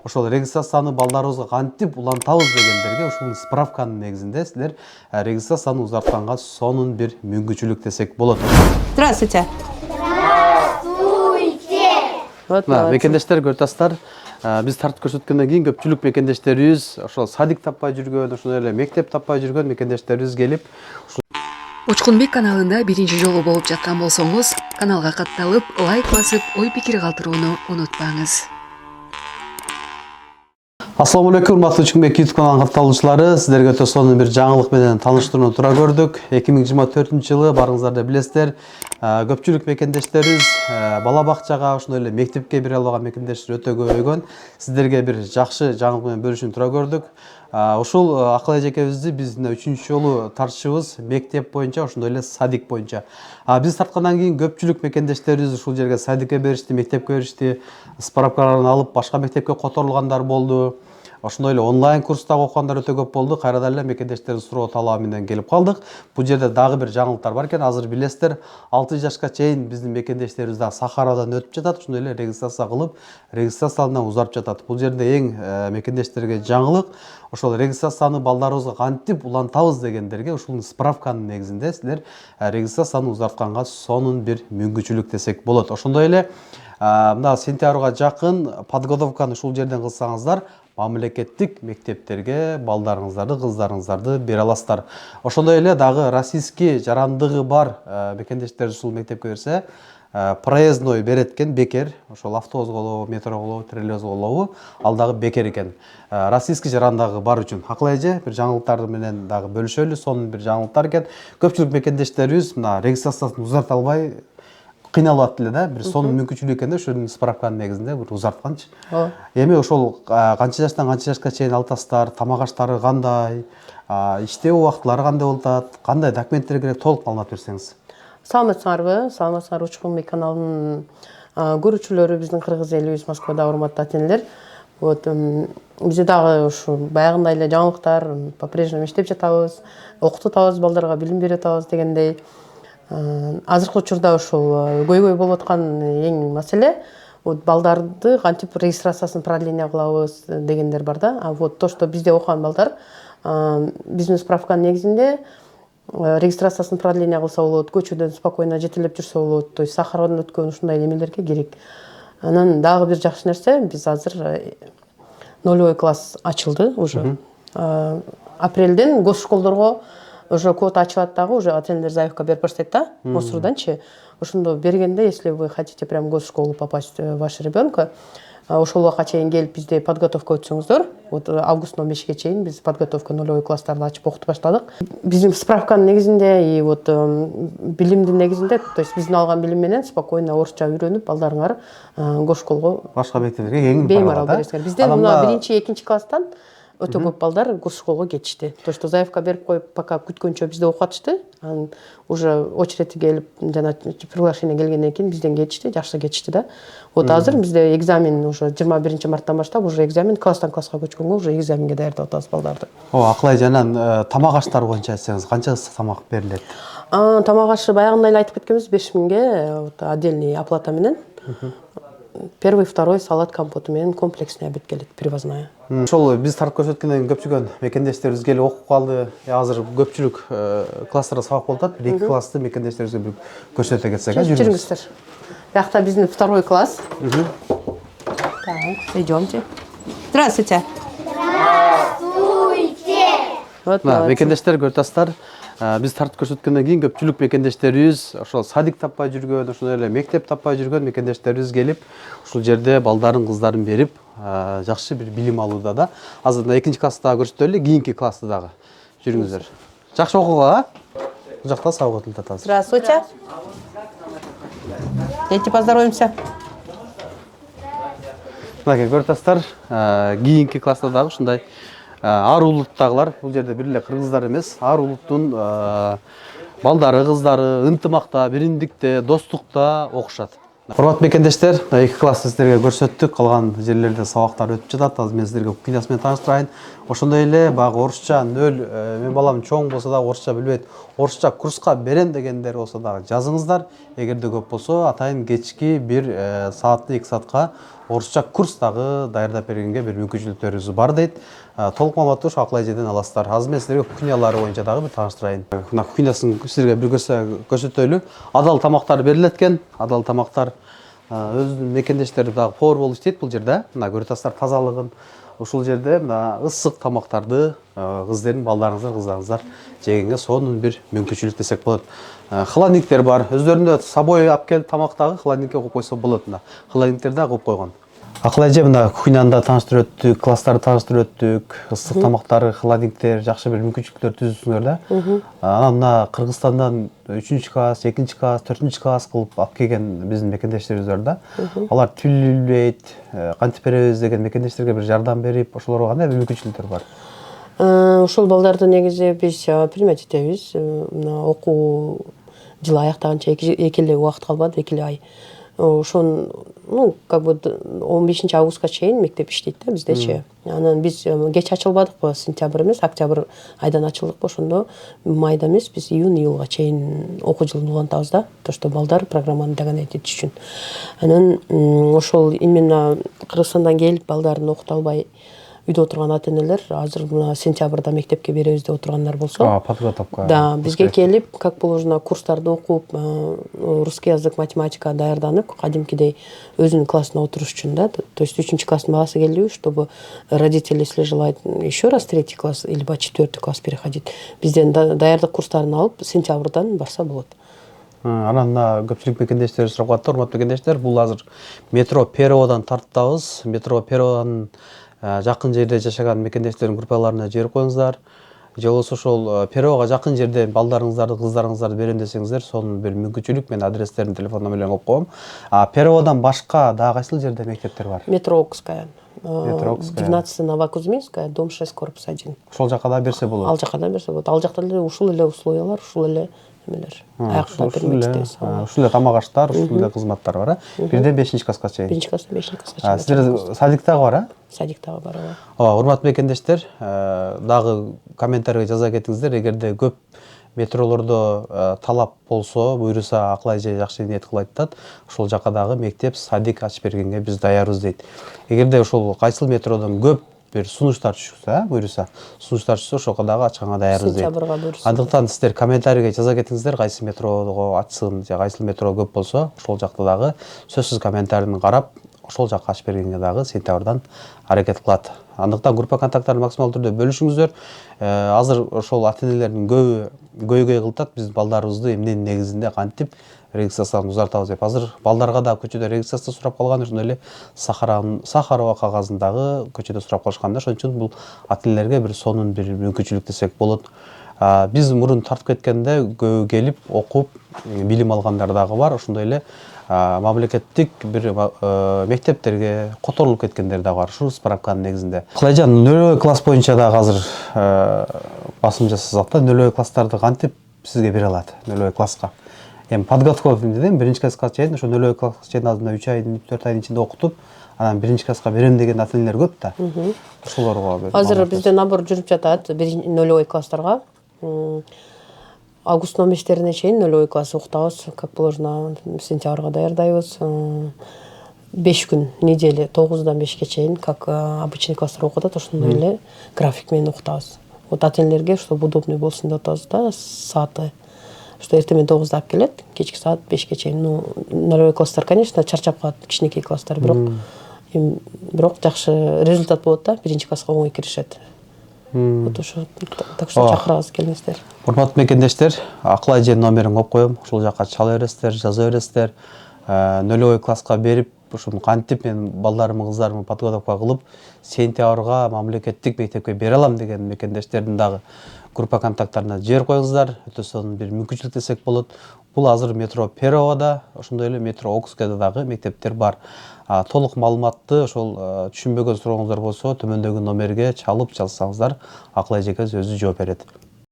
ошол регистрацияны балдарыбызга кантип улантабыз дегендерге ушул справканын негизинде силер регистрацияны узартканга сонун бир мүмкүнчүлүк десек болот. Здравствуйте. Мекендештер көрүп биз тартып көрсөткөндөн кийин көпчүлүк мекендештерибиз ошол садик таппай жүргөн, ошондой эле мектеп таппай жүргөн мекендештерибиз келип Учкунбек каналында биринчи жолу болуп жаткан болсоңуз, каналга катталып, лайк басып, ой пикир калтырууну унутпаңыз. Ассаламу алейкум, урматтуу Учкунбек YouTube каналынын катталуучулары, сиздерге өтө сонун бир жаңылык менен тааныштырууну туура көрдүк. 2024-жылы барыңыздар билесиздер, көпчүлүк мекендештерибиз бала бакчага, ошондой эле мектепке бере албаган мекендештер өтө көбөйгөн. Сиздерге бир жакшы жаңылык менен бөлүшүүнү туура көрдүк. Ушул Акыл эжекебизди биз 3-чү жолу тартышыбыз мектеп боюнча, ошондой эле садик боюнча. Биз тарткандан кийин көпчүлүк мекендештерибиз ушул жерге садикке беришти, мектепке беришти, справкаларын алып башка мектепке которулгандар болду. Ошондой эле онлайн курстагы окугандар өтө көп болду. Кайрадан эле мекендештердин суроо талабы менен келип калдык. Бул жерде дагы бир жаңылыктар бар экен. Азыр билесиздер, 6 жашка чейин биздин мекендештерибиз дагы Сахарадан өтүп жатат. Ошондой эле регистрация кылып, регистрацияларынан узарып жатат. Бул жерде эң мекендештерге жаңылык ошол регистрацияны балдарыбызга кантип улантабыз дегендерге ушул справканын негизинде силер регистрацияны узартканга сонун бир мүмкүнчүлүк десек болот. Ошондой эле мына сентябрга жакын подготовканы ушул жерден кылсаңыздар, мамлекеттик мектептерге балдарыңыздарды, кыздарыңыздарды бере аласыздар. Ошондой эле дагы российский жарандыгы бар мекендештер ушул мектепке берсе, проездной берет экен, бекер. Ошол автобус болобу, метро болобу, троллейбус болобу, ал дагы бекер экен. Российский жарандыгы бар үчүн. Акыл эже бир жаңылыктар менен дагы бөлүшөлү, сонун бир жаңылыктар экен. Көпчүлүк мекендештерибиз мына регистрациясын узарта албай кыйналып атты эле да, бир сонун мүмкүнчүлүк экен да, ушунун справканын негизинде бир узартканчы. Эми ошол канча жаштан канча жашка чейин алтасыздар, тамак аштары кандай, иштөө убактылары кандай болуп атат, кандай документтер керек, толук маалымат берсеңиз. Саламатсыңарбы? Саламатсыңарбы Учкунбек каналынын көрүүчүлөрү, биздин кыргыз элибиз, Москвада урматтуу ата-энелер. Вот бизде дагы ушу баягындай эле жаңылыктар, по-прежнему иштеп жатабыз, окутуп атабыз, балдарга билим берип атабыз дегендей. Азыркы учурда ушул көйгөй болуп аткан эң маселе балдарды кантип регистрациясын продление кылабыз дегендер бар да. Вот то, что бизде окуган балдар биздин справканын негизинде регистрациясын продление кылса болот, көчөдөн спокойно жетелеп жүрсө болот. То есть Сахарадан өткөн ушундай немелерге керек. Анан дагы бир жакшы нерсе, биз азыр нулевой класс ачылды уже. Апрелден госшколдорго уже квота ачылат дагы, уже ата-энелер заявка берип баштайт да, МОСРУдан-чы. Ошондо бергенде, если вы хотите прям в госшколу попасть вашего ребенка, ошол убакка чейин келип бизде подготовка өтсөңүздөр. Вот августтан 15-ге чейин биз подготовка нулевой класстарды ачып окутуп баштадык. Биздин справканын негизинде и вот билимдин негизинде, то есть биздин алган билим менен спокойно орусча үйрөнүп, балдарыңар госшколго Башка мектептерге кеңип беймарал бересиңер. Бизде мына 1-2 класстан өтө көп балдар госшколго кетишти. То, что заявка берип коюп, пока күткөнчө бизде окутушты, анан уже очередь келип, жана приглашение келгенден кийин бизден кетишти, жакшы кетишти да. Вот азыр бизде экзамен уже 21-марттан баштап уже экзамен класстан класска көчкөнгө уже экзаменге даярдап атабыз балдарды. Акыл эже, анан тамак аштары боюнча айтсаңыз, канча тамак берилет? Тамак ашы баягындай эле айтып кеткенбиз, 5000ге отдельный оплата менен. Первый, второй салат компоту менен комплексный обед келет, привозная. Ошол биз тартып көрсөткөндөн көпчүлүк мекендештерибиз келип окуп калды. Азыр көпчүлүк класстарда сабак болуп атат. 2 классты мекендештерибизге бир көрсөтө кетсек, жүрүңүздөр. Биякта биздин второй класс. Так, идёмте. Здравствуйте. Здравствуйте. Вот мекендештер көрүп биз тартып көрсөткөндөн кийин көпчүлүк мекендештерибиз ошол садик таппай жүргөн, ошондой эле мектеп таппай жүргөн мекендештерибиз келип ушул жерде балдарын, кыздарын берип, жакшы бир билим алууда да. Азыр 2 класста көрсөтөлү, кийинки класста дагы жүрүңүздөр. Жакшы окууга, бул жакта сабак өтүлүп атат. Здравствуйте. Дети, поздороваемся. Мына көрүп кийинки класста дагы ушундай ар улуттагылар, бул жерде бир эле кыргыздар эмес, ар улуттун балдары, кыздары ынтымакта, биримдикте, достукта окушат. Урматтуу мекендештер, 2 класс сиздерге көрсөттүк, калган жерлерде сабактар өтүп жатат. Азыр мен сиздерге кыйнасы менен тааныштырайын. Ошондой эле баягы орусча нөл, мен балам чоң болсо да орусча билбейт, орусча курска берем дегендер болсо дагы жазыңыздар. Эгерде көп болсо, атайын кечки 1 саатты 2 саатка орусча курс дагы даярдап бергенге бир мүмкүнчүлүктөрүбүз бар дейт. Толук маалыматты ушу Акыл эжеден аласыздар. Азыр мен силерге кухнялары боюнча дагы бир тааныштырайын. Мына кухнясын силерге бир көрсөтөлү. Адал тамактар берилет экен. Адал тамактар өзүнүн мекендештери дагы повар болуп иштейт бул жерде. Мына көрүп атасыздар тазалыгын. Ушул жерде мына ысык тамактарды кыздердин кыздарыңыздар жегенге сонун бир мүмкүнчүлүк десек болот. Холодильниктер бар. Өздөрүндө собой алып келип тамактагы холодильникке коюп койсо болот. Мына холодильниктер да коюп койгон. Акыл эже мына кухняны да тааныштырып өттүк, класстарды тааныштырып өттүк. Ысык тамактар, холодильниктер жакшы бир мүмкүнчүлүктөр түзүпсүңөр да. Анан мына Кыргызстандан 3-класс, 2-класс, 4-класс кылып алып келген биздин мекендештерибиз бар да. Алар тил билбейт, кантип беребиз деген мекендештерге бир жардам берип, ошолорго кандай бир мүмкүнчүлүктөр бар? Ошол балдарды негизи биз принимать этебиз. Мына окуу жылы аяктаганча 2 эле убакыт калбады, 2 эле ай. Ошон, как бы 15 августка чейин мектеп иштейт да биздечи. Анан биз кеч ачылбадыкпы, сентябрь эмес, октябрь айдан ачылдыкпы, ошондо майда эмес, биз июнь-июлга чейин окуу жылын улантабыз да, то что балдар программаны догонять этиш үчүн. Анан ошол именно Кыргызстандан келип балдарын окута албай үйдө отурган ата-энелер азыр мына сентябрда мектепке беребиз деп отургандар болсо, подготовка. Да, бизге келип, как положено, курстарды окуп, русский язык, математика даярданып, кадимкидей өзүнүн классына отуруш үчүн да. То есть 3 класстын баласы келиби, чтобы родители, если желают еще раз 3 класс или 4 класс переходить, бизден даярдык курстарын алып, сентябрдан барса болот. Анан мына көпчүлүк мекендештер сурап калат, урматтуу мекендештер, бул азыр метро Пероводан тарттабыз. Метро Пероводан жакын жерде жашаган мекендештердин группаларына жиберип коюңуздар. Же болбосо ошол Перового жакын жерде балдарыңыздарды, кыздарыңыздарды берем десеңиздер, сонун бир мүмкүнчүлүк, мен адрестерин, телефон номерлерин коюп коем. Пероводан башка дагы кайсыл жерде мектептер бар? Метро Окская. 12 Новокузьминская, дом 6, корпус 1. Ошол жака да берсе болот. Ал жака да берсе болот. Ал жакта эле ушул эле условиялар, ушул эле эмелер. Ушул эле тамак аштар, ушул эле кызматтар бар, бирден 5-класска чейин. 1-класстан 5-класска чейин. Силер садик дагы бар, Садик дагы бар. Урматтуу мекендештер, дагы комментарийге жаза кетиңиздер, эгерде көп метролордо талап болсо, буйруса Акыл эже жакшы ниет кылып айтат, ошол жака дагы мектеп, садик ачып бергенге биз даярбыз дейт. Эгерде ошол кайсыл метродон көп бир сунуштар түшсө, буйруса сунуштар түшсө, ошого дагы ачканга даярбыз дейт. Сентябрга буйруса. Андыктан сиздер комментарийге жаза кетиңиздер, кайсы метрого ачсын, же кайсыл метро көп болсо, ошол жакта дагы сөзсүз комментарийни карап, ошол жакка ачып бергенге дагы сентябрдан аракет кылат. Андыктан группа контакттарын максималдуу түрдө бөлүшүңүздөр. Азыр ошол ата-энелердин көйгөй кылтат, биз балдарыбызды эмненин негизинде кантип регистрацияны узартабыз деп. Азыр балдарга да көчөдө регистрация сурап калган, ошондой эле Сахарова кагазындагы көчөдө сурап калышкан да. Ошон үчүн бул ата-энелерге бир сонун бир мүмкүнчүлүк десек болот. Биз мурун тартып кеткенде көбү келип окуп билим алгандар дагы бар. Ошондой эле мамлекеттик бир мектептерге которулуп кеткендер дагы бар. Ушул справканын негизинде. Кылайжан, нөлөй класс боюнча дагы азыр басым жасасак да, нөлөй класстарды кантип сизге бере алат? Нөлөй класска. Эми подготовка дедим, 1-класска чейин, ошо нөлөй класска чейин азырында 3 айдын, 4 айдын ичинде окутуп, анан 1-класска берем деген ата-энелер көп да. Ошолорго азыр бизде набор жүрүп жатат, нөлөй класстарга. Август месяцтерине чейин нөлөй класс окутабыз, как положено, сентябрга даярдайбыз. 5 күн, неделе 9-дан 5-ке чейин, как обычный класстар окутат, ошондой эле график менен окутабыз. Вот ата-энелерге, чтобы удобный болсун деп атабыз да, сааты. Что эртең 9-да алып келет, кечки саат 5-ке чейин. Ну, нөлөй класстар, конечно, чарчап калат, кичинекей класстар, бирок жакшы результат болот да, 1-класска оңой киришет. Вот ошо, так что чакырабыз, келиңиздер. Урматтуу мекендештер, Акыл эженин номерин коюп коем, ошол жака чала бересиздер, жаза бересиздер. Нөлөй класска берип, ушуну кантип мен балдарымды, кыздарымды подготовка кылып, сентябрга мамлекеттик мектепке бере алам деген мекендештердин дагы группа контакттарына жиберип коюңуздар. Өтө сонун бир мүмкүнчүлүк десек болот. Бул азыр метро Перовода, ошондой эле метро Окскаяда дагы мектептер бар. Толук маалыматты ошол түшүнбөгөн сурооңуздар болсо, төмөндөгү номерге чалып жазсаңыздар, Акыл эжеге өзү жооп берет.